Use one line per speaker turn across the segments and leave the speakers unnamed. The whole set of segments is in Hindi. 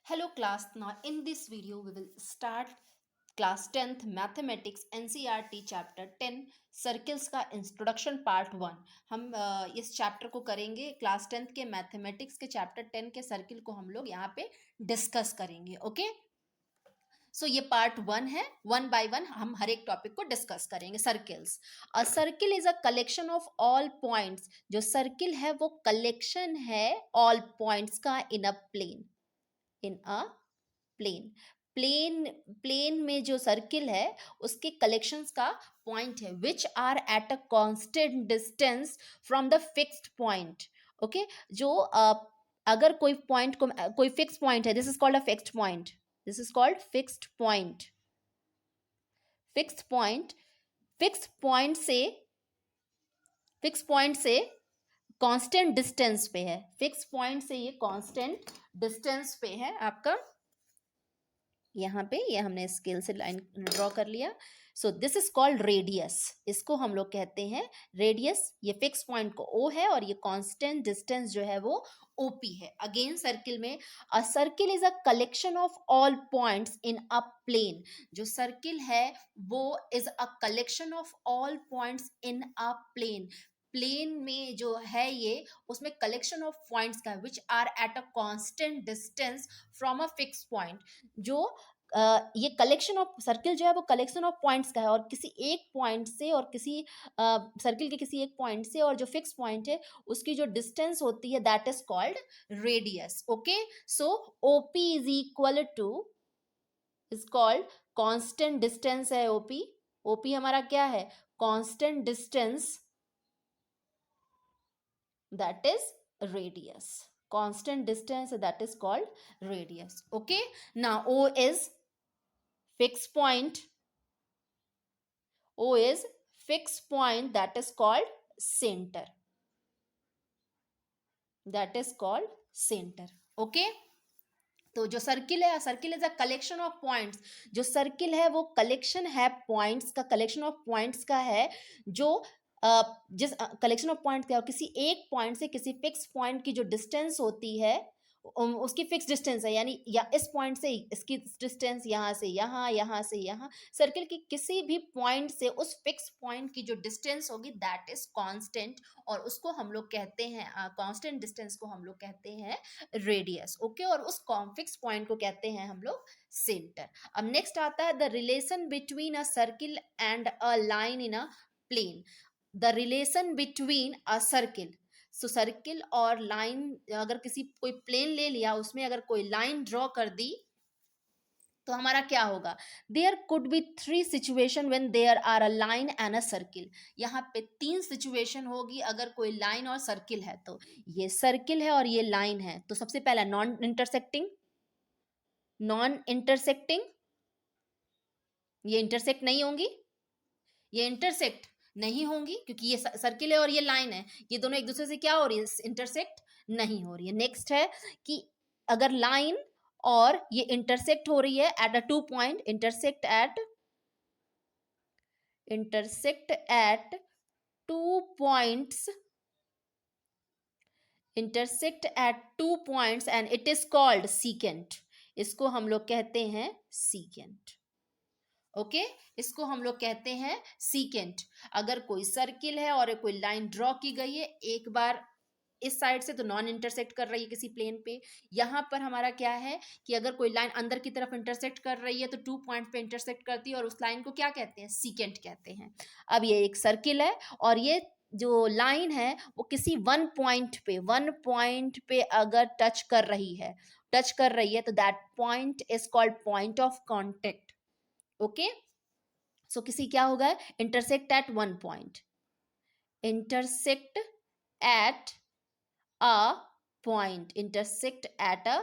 Hello class, now in this video we will start class 10th mathematics NCERT chapter 10 circles का इंट्रोडक्शन पार्ट 1। हम इस चैप्टर को करेंगे क्लास 10th के मैथमेटिक्स के चैप्टर 10 के सर्किल को हम लोग यहाँ पे डिस्कस करेंगे। ओके, सो ये पार्ट 1 है। वन बाय वन हम हर एक टॉपिक को डिस्कस करेंगे। Circles, a circle is a collection of all points. जो सर्किल है वो कलेक्शन है ऑल पॉइंट्स का in a plane. In a plane, plane में जो सर्किल है उसके कलेक्शंस का पॉइंट है which are at a constant distance from the fixed point. Okay, जो अगर कोई पॉइंट को कोई फिक्स पॉइंट है, this is called a fixed point. This is called fixed point. Fixed point, fix point से कांस्टेंट डिस्टेंस पे है। फिक्स पॉइंट से ये कांस्टेंट डिस्टेंस पे है आपका। यहाँ पे ये हमने स्केल से लाइन ड्रॉ कर लिया। So this is called radius. इसको हम लोग कहते हैं रेडियस। ये फिक्स पॉइंट को ओ है और ये कांस्टेंट डिस्टेंस जो है वो ओपी है। अगेन सर्किल में, a circle is a collection of all points in a plane. जो सर्किल है वो is a collection of all points in a plane. Plane में जो है ये, उसमें कलेक्शन ऑफ पॉइंट्स का which are at a constant distance from a fix point. जो ये कलेक्शन ऑफ सर्किल जो है वो कलेक्शन ऑफ पॉइंट्स का है और किसी एक पॉइंट से और किसी सर्किल के किसी एक पॉइंट से और जो फिक्स पॉइंट है उसकी जो डिस्टेंस होती है that is called radius. Okay, so OP is equal to, is called constant distance है ओपी। ओपी हमारा क्या है? Constant distance, that is radius. Constant distance, that is called radius. Okay, now O is fixed point. O is fixed point, that is called center. That is called center. Okay, तो जो सर्किल है, circle is a collection of points. जो सर्किल है वो कलेक्शन है पॉइंट्स का, कलेक्शन ऑफ पॉइंट्स का है। जो जिस कलेक्शन ऑफ पॉइंट्स का, किसी एक पॉइंट से किसी फिक्स पॉइंट की जो डिस्टेंस होती है उसकी फिक्स डिस्टेंस है, यानी या इस पॉइंट से इसकी डिस्टेंस यहाँ से यहाँ, यहाँ से यहाँ। सर्किल की किसी भी पॉइंट से उस फिक्स पॉइंट की जो डिस्टेंस होगी दैट इज कांस्टेंट, और उसको हम लोग कहते हैं, कांस्टेंट डिस्टेंस को हम लोग कहते हैं रेडियस। ओके, और उस फिक्स पॉइंट को कहते हैं हम लोग सेंटर। अब नेक्स्ट आता है the relation between a circle and a line in a plane. The relation between a circle, so circle और लाइन, अगर किसी कोई प्लेन ले लिया उसमें अगर कोई लाइन ड्रॉ कर दी तो हमारा क्या होगा? There could be three situation when there are a line and a circle. यहाँ पे तीन सिचुएशन होगी अगर कोई लाइन और सर्किल है। तो ये सर्किल है और ये लाइन है, तो सबसे पहला नॉन इंटरसेक्टिंग। नॉन इंटरसेक्टिंग, ये इंटरसेक्ट नहीं होंगी, ये इंटरसेक्ट नहीं होंगी क्योंकि ये सर्किल है और ये लाइन है, ये दोनों एक दूसरे से क्या हो रही है? इंटरसेक्ट नहीं हो रही है। नेक्स्ट है कि अगर लाइन और ये इंटरसेक्ट हो रही है at a two point, intersect eight two points, intersect at two points and it is called secant. इसको हम लोग कहते हैं सीकेंट। ओके, इसको हम लोग कहते हैं सीकेंट। अगर कोई सर्किल है और कोई लाइन ड्रॉ की गई है, एक बार इस साइड से तो नॉन इंटरसेक्ट कर रही है किसी प्लेन पे, यहाँ पर हमारा क्या है कि अगर कोई लाइन अंदर की तरफ इंटरसेक्ट कर रही है तो टू पॉइंट पे इंटरसेक्ट करती है और उस लाइन को क्या कहते हैं? सीकेंट कहते हैं। अब ये एक सर्किल है और ये जो लाइन है वो किसी वन पॉइंट पे अगर टच कर रही है तो that point is called point of contact. Okay, so किसी क्या होगा? Intersect at one point, intersect at a point, intersect at a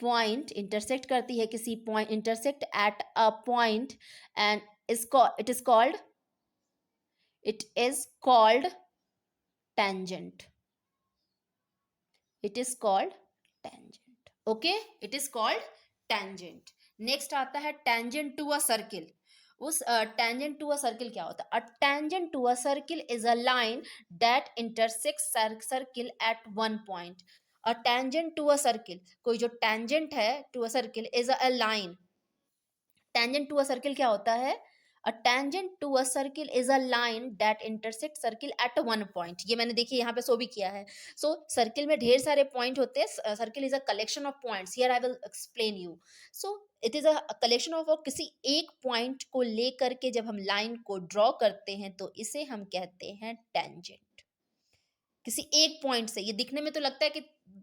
point, intersect करती है किसी point, intersect at a point and it is called tangent. It is called tangent. Okay, it is called tangent. Next आता है टेंजेंट टू अ सर्किल। उस टेंजेंट टू अ सर्किल क्या होता है? A tangent to a circle is a line that intersects circle at one point. A tangent to a circle, कोई जो टेंजेंट है to a circle is a line. Tangent to a circle क्या होता है? A tangent to a circle is a line that intersect circle at one point. ये मैंने देखिए यहाँ पे सो भी किया है। सो सर्किल में ढेर सारे पॉइंट होते हैं। Circle is a collection of points, here I will explain you. So it is a collection of, किसी एक पॉइंट को लेकर के जब हम लाइन को ड्रॉ करते हैं तो इसे हम कहते हैं टेंजेंट। किसी एक पॉइंट से, ये दिखने में तो लगता है कि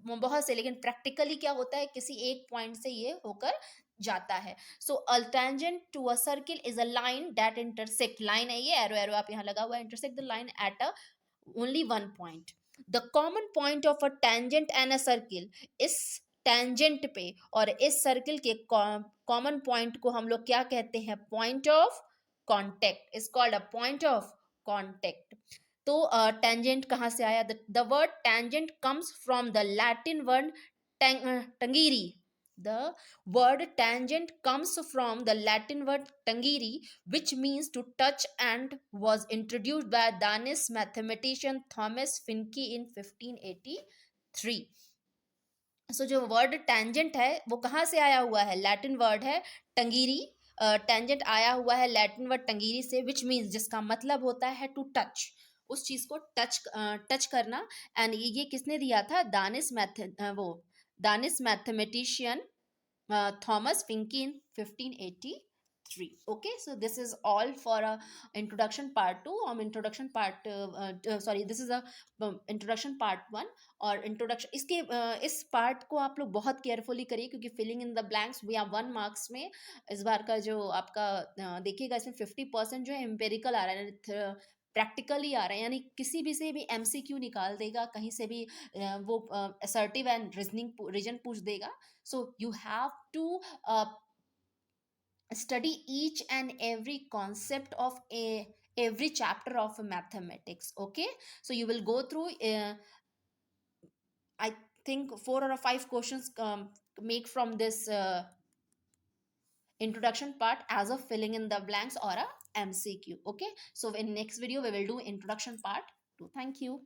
बहुत से, लेकिन प्रैक्टिकली क्या होता है, किसी एक पॉइंट से ये होकर जाता है। So a tangent to a circle is a line that intersect, line है ये, एरो एरो आप यहाँ लगा हुआ है, intersect the line at a only one point. The common point of a tangent and a circle, इस टेंजेंट पे और इस सर्किल के कॉमन पॉइंट को हम लोग क्या कहते हैं? Point of contact, is called a point of contact. तो टेंजेंट कहाँ से आया? The word tangent comes from the Latin word tangere. The word tangent comes from the Latin word tangere, which means to touch, and was introduced by Danish mathematician Thomas Finke in 1583. जो वर्ड टेंजेंट है वो कहाँ से आया हुआ है? लैटिन वर्ड है टंगीरी। टेंजेंट आया हुआ है लैटिन वर्ड टंगीरी से, विच मीन्स, जिसका मतलब होता है टू टच, उस चीज को टच करना। एंड ये किसने दिया था? Danish mathematician Thomas Finke in 1583. Okay, so this is all for introduction part 2. Introduction part sorry, this is a introduction part 1। और इंट्रोडक्शन इसके इस पार्ट को आप लोग बहुत केयरफुली करिए, क्योंकि filling in the blanks we are 1 marks में। इस बार का जो आपका देखिएगा, इसमें 50% जो है एम्पेरिकल आ रहा है, प्रैक्टिकली आ रहा है, यानी किसी भी से भी एमसीक्यू निकाल देगा, कहीं से भी वो असर्टिव एंड रीजन पूछ देगा। So you have to study each and every concept of every chapter of mathematics. Okay, so you will go through I think 4 or 5 questions make from this introduction part as a filling in the blanks or a MCQ. Okay, so in next video we will do introduction part 2. Thank you.